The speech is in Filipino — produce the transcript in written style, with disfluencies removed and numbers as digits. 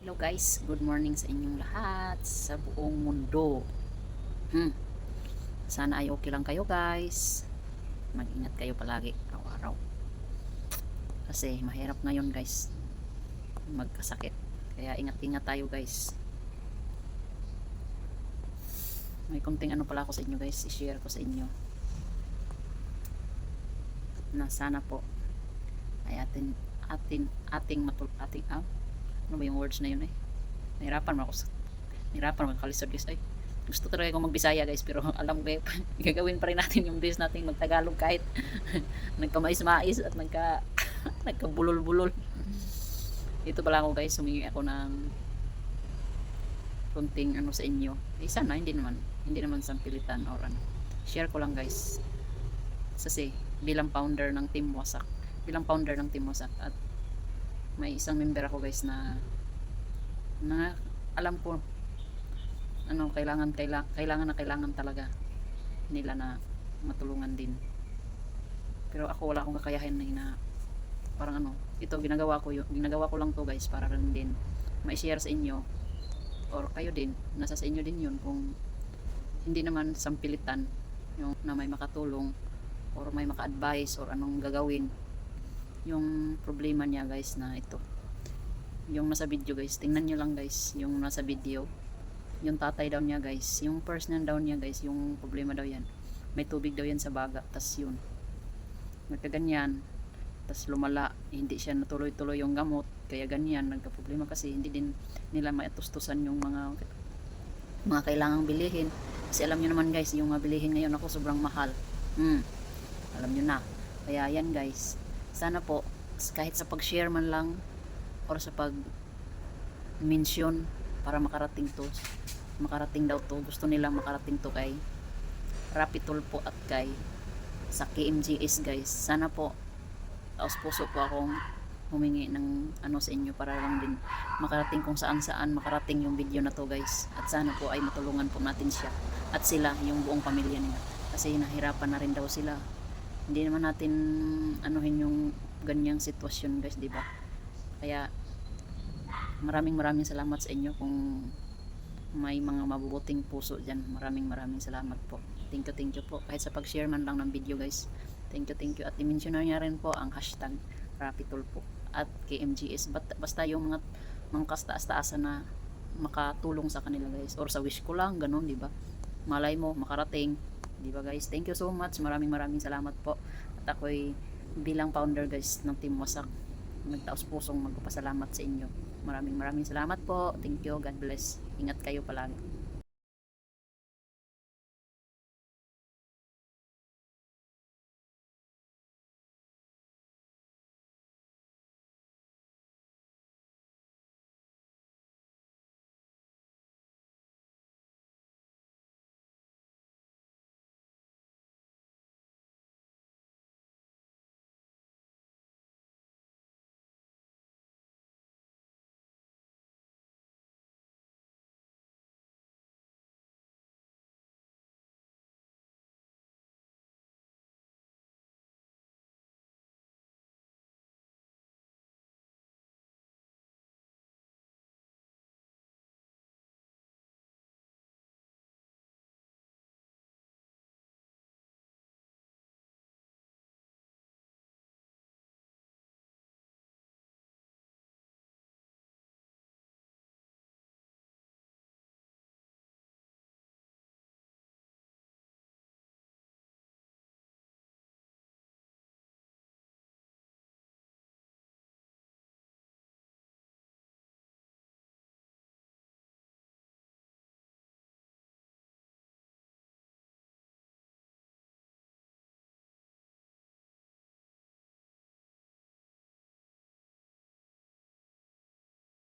Hello guys, good morning sa inyong lahat sa buong mundo. Sana ay okay lang kayo guys. Mag-ingat kayo palagi araw-araw. Kasi mahirap ngayon guys magkasakit. Kaya ingat-ingat tayo guys. May konting ano pala ako sa inyo guys, i-share ko sa inyo. Na sana po ay ano ba yung words na yun eh? Nahirapan mo ako. Nahirapan magkalisod guys ay. Gusto talaga akong magbisaya guys pero alam ko gagawin pa rin natin yung best natin magtagalog kahit nagkamais-mais at nagkabulol-bulol. Dito pala ako guys, humingi ako ng konting ano sa inyo. Sana hindi naman sampilitan or ano. Share ko lang guys. Kasi bilang founder ng Team Wasak, at may isang member ako guys na alam ko ano kailangan talaga nila na matulungan din. Pero ako wala akong kakayahan na parang ano, ito ginagawa ko lang to guys para lang din ma-share sa inyo or kayo din, nasa sa inyo din yun kung hindi naman sampilitan yung na may makatulong or may maka-advise or anong gagawin. Yung problema niya guys na ito, yung nasa video guys, tingnan nyo lang guys yung nasa video, yung tatay daw niya guys, yung personal daw niya guys, yung problema daw yan, may tubig daw yan sa baga, tas yun nagkaganyan, tas lumala, hindi siya natuloy-tuloy yung gamot, kaya ganyan nagka-problema kasi hindi din nila maitustusan yung mga kailangang bilihin. Kasi alam nyo naman guys, yung mga bilihin ngayon ako sobrang mahal. Alam nyo na. Kaya yan guys, sana po kahit sa pag-share man lang or sa pag-mention para makarating daw to, gusto nilang makarating to kay Rapitol po at kay sa KMGS guys. Sana po taos puso po akong humingi ng ano sa inyo para lang din makarating kung saan makarating yung video na to guys. At sana po ay matulungan po natin siya at sila, yung buong pamilya nila, kasi nahirapan na rin daw sila. Hindi naman natin anuhin yung ganyang sitwasyon guys, di ba? Kaya maraming salamat sa inyo kung may mga mabubuting puso dyan. Maraming salamat po. Thank you po kahit sa pag-share man lang ng video guys. Thank you at i-mention niya rin po ang hashtag Rapitol po at KMGS. Basta yung mga kastaas-taasan na makatulong sa kanila guys, or sa wish ko lang ganun, di ba? Malay mo makarating, di ba guys? Thank you so much. Maraming salamat po. At ako'y bilang founder guys ng Team Wasak, nagtaos pusong magpapasalamat sa inyo. Maraming salamat po. Thank you. God bless. Ingat kayo palagi.